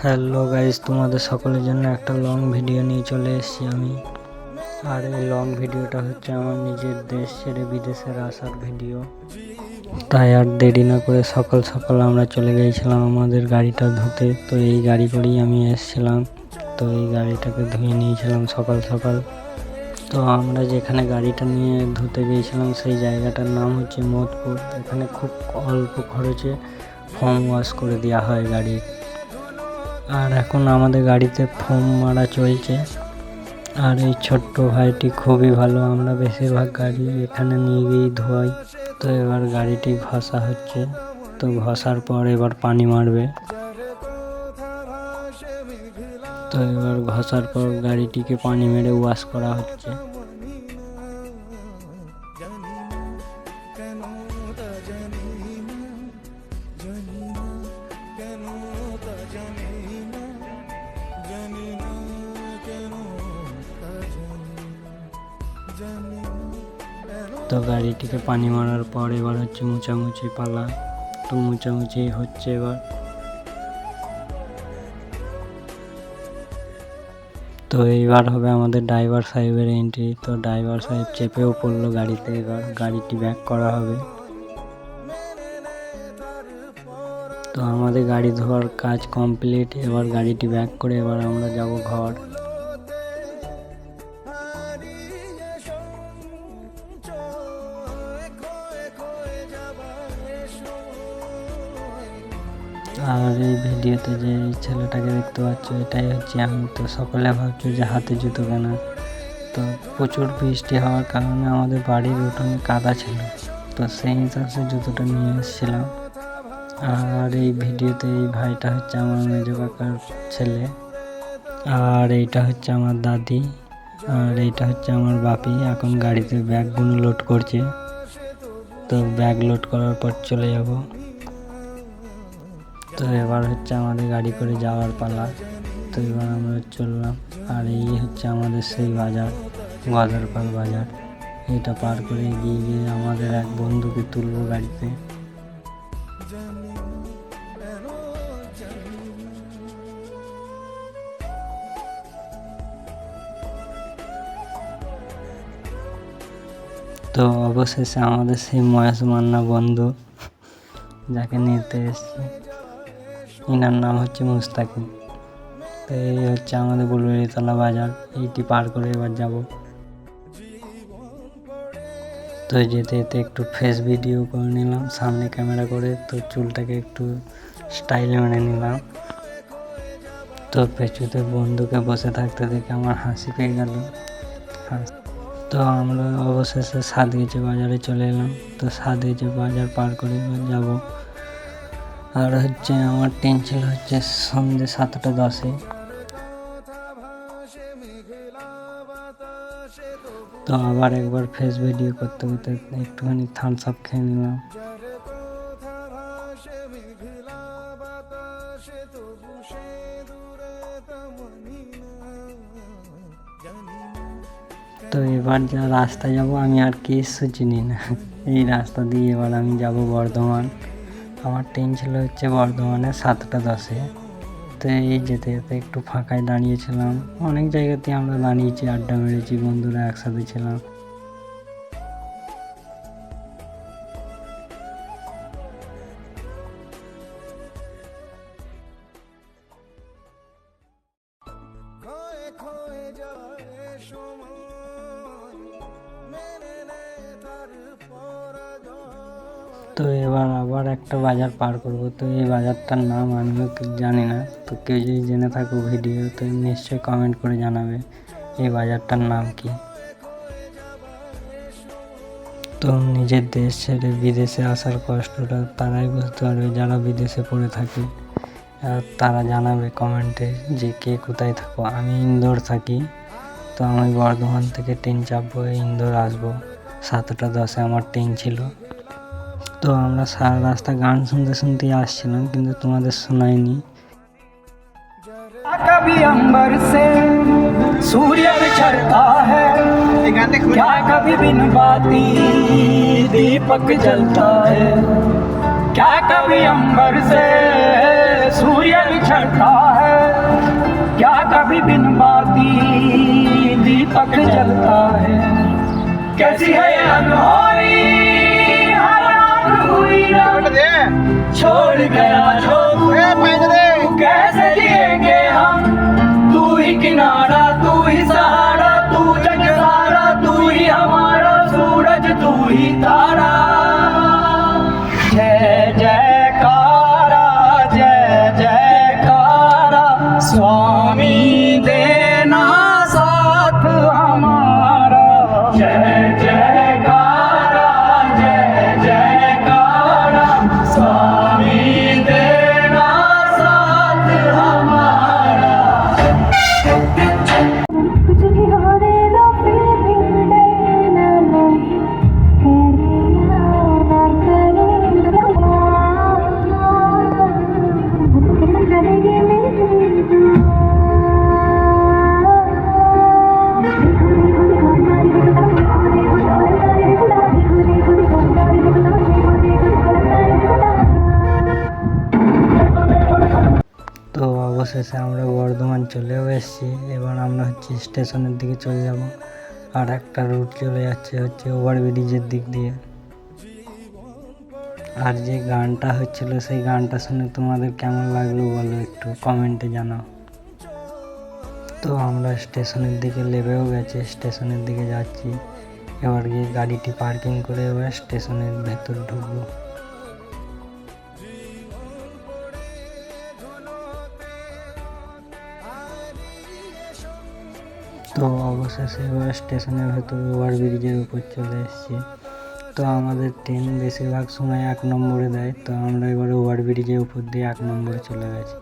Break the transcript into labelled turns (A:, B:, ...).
A: Hello guys, তোমাদের সকলের জন্য একটা লং ভিডিও নিয়ে চলে এসেছি আমি। আর এই লং ভিডিওটা হচ্ছে আমার নিজের দেশ ছেড়ে বিদেশের আসার ভিডিও। তাই আর দেরি না করে সকাল সকাল আমরা চলে গিয়েছিলাম আমাদের গাড়িটা ধুতে। তো এই গাড়ি করেই আমি এসেছিলাম। তো এই গাড়িটাকে ধুয়ে নিয়েছিলাম সকাল সকাল। তো আমরা যেখানে গাড়িটা নিয়ে ধুতে গিয়েছিলাম সেই জায়গাটার নাম হচ্ছে মোদপুর। এখানে খুব অল্প খরচে ফোম ওয়াশ করে দেওয়া হয় গাড়ির। আর এখন আমাদের গাড়িতে ফোম মারা চলছে। আর এই ছোট্ট ভাইটি খুবই ভালো, আমরা বেশিরভাগ গাড়ি এখানে নিয়ে গিয়েই ধোয়াই। তো এবার গাড়িটি ঘষা হচ্ছে। তো ঘষার পর এবার পানি মারবে। তো এবার ঘষার পর গাড়িটিকে পানি মেরে ওয়াশ করা হচ্ছে। তো গাড়িটিকে পানি মারার পর এবার হচ্ছে মুছামুছি পালা। তো মুছামুছি হচ্ছে এবার। তো এইবার হবে আমাদের ড্রাইভার সাহেবের এন্ট্রি। তো ড্রাইভার সাহেব চেপেও পড়লো গাড়িতে। এবার গাড়িটি ব্যাক করা হবে। তো আমাদের গাড়ি ধোয়ার কাজ কমপ্লিট। এবার গাড়িটি ব্যাক করে এবার আমরা যাব ঘর। আর এই ভিডিওতে যে ছেলেটাকে দেখতে পাচ্ছ এটাই হচ্ছে আমি। তো সকলে ভাবছো যে হাতে জুতো কেনা। তো প্রচুর বৃষ্টি হওয়ার কারণে আমাদের বাড়ির উঠোনে কাদা ছিল। তো সেই হিসাবে জুতোটা নিয়ে এসেছিলাম। আর এই ভিডিওতে এই ভাইটা হচ্ছে আমার মেজো কাকার ছেলে। আর এইটা হচ্ছে আমার দাদি। আর এইটা হচ্ছে আমার বাপি, এখন গাড়িতে ব্যাগগুলো লোড করছে। তো ব্যাগ লোড করার পর চলে যাব। তো এবার হচ্ছে আমাদের গাড়ি করে যাওয়ার পালা। তো এবার আমরা চললাম। আর এই হচ্ছে আমাদের সেই বাজার, গদারপাল বাজার। এটা পার করে এগিয়ে গিয়ে আমাদের এক বন্ধুকে তুলবো গাড়িতে। তো অবশেষে আমাদের সেই মহেশ মান্না বন্ধু যাকে নিতে এসেছি, এনার নাম হচ্ছে মুস্তাকিম। তো এই হচ্ছে আমাদের বুলবেড়িতলা বাজার। এইটি পার করে এবার যাব। তো যেতে যেতে একটু ফেস ভিডিও করে নিলাম সামনে ক্যামেরা করে। তো চুলটাকে একটু স্টাইল মেনে নিলাম। তো পেছুতে বন্ধুকে বসে থাকতে দেখে আমার হাসি পেয়ে গেল। তো আমরা অবশেষে সাতগেছি বাজারে চলে এলাম। তো সাতগেছি বাজার পার করে এবার যাব। আর হচ্ছে আমার ট্রেন ছিল হচ্ছে সন্ধ্যে 7:10। তো আবার একবার ফেস ভিডিও করতে করতে একটুখানি থামস আপ খেয়ে নিলাম। তো এবার যা রাস্তা যাব আমি আর কিছু চিনি না। এই রাস্তা দিয়ে এবার আমি যাব বর্ধমান। আমার ট্রেন ছিল হচ্ছে বর্ধমানে 7:10। তো এই যেতে যেতে একটু ফাঁকায় দাঁড়িয়েছিলাম। অনেক জায়গাতে আমরা দাঁড়িয়েছি, আড্ডা মেরেছি, বন্ধুরা একসাথে ছিলাম। তো এবার আবার একটা বাজার পার করব। তো এই বাজারটার নাম আমিও জানি না। তো কেউ যদি জেনে থাকো ভিডিও তো নিশ্চয়ই কমেন্ট করে জানাবে এই বাজারটার নাম কি। তো নিজের দেশ ছেড়ে বিদেশে আসার কষ্টটা তারাই বুঝতে পারবে যারা বিদেশে পড়ে থাকে। আর তারা জানাবে কমেন্টে যে কে কোথায় থাকো। আমি ইন্দোর থাকি। তো আমি বর্ধমান থেকে ট্রেন চাপবো, ইন্দোর আসবো। 7:10 আমার ট্রেন ছিল। তো আমরা সারা রাস্তা গান শুনতে শুনতেই আসছিলাম, কিন্তু তোমাদের শোনায়নি।
B: कभी अंबर से सूर्य बिछड़ता है, क्या कभी बिन बाती दीपक जलता है, क्या कभी अंबर से सूर्य बिछड़ता है, कभी बिन बाती दीपक जलता है कैसी है ये अनहोनी हर रात हुई रात छोड़ गया जो तू कैसे जिएंगे हम तू ही किनारा तू ही सहारा तू जग सारा तू ही हमारा सूरज तू ही तारा जय जयकारा जय जयकारा स्वामी देना साथ हमारा जय जयकारा जय जयकारा स्वामी देना साथ हमारा
C: कुछ भी होने दो फिर भी डरना नहीं करेगा ना करेगा करेंगे मेरी
A: তো অবশেষে আমরা বর্ধমান চলেও এসেছি। এবার আমরা হচ্ছে স্টেশনের দিকে চলে যাব। আর একটা রুট চলে যাচ্ছে হচ্ছে ওভারব্রিজের দিক দিয়ে। আর যে গানটা হচ্ছিল সেই গানটা শুনে তোমাদের কেমন লাগলো বলো, একটু কমেন্টে জানাও। তো আমরা স্টেশনের দিকে লেবেও গেছে, স্টেশনের দিকে যাচ্ছি। এবার গিয়ে গাড়িটি পার্কিং করে এবার স্টেশনের ভেতর ঢুকবো। তো অবশেষে এবার স্টেশনের ভেতর ওভারব্রিজের উপর চলে এসেছি। তো আমাদের ট্রেন বেশিরভাগ সময় 1 নম্বরে দেয়, তো আমরা এবার ওভারব্রিজের উপর দিয়ে 1 নম্বরে চলে গেছি।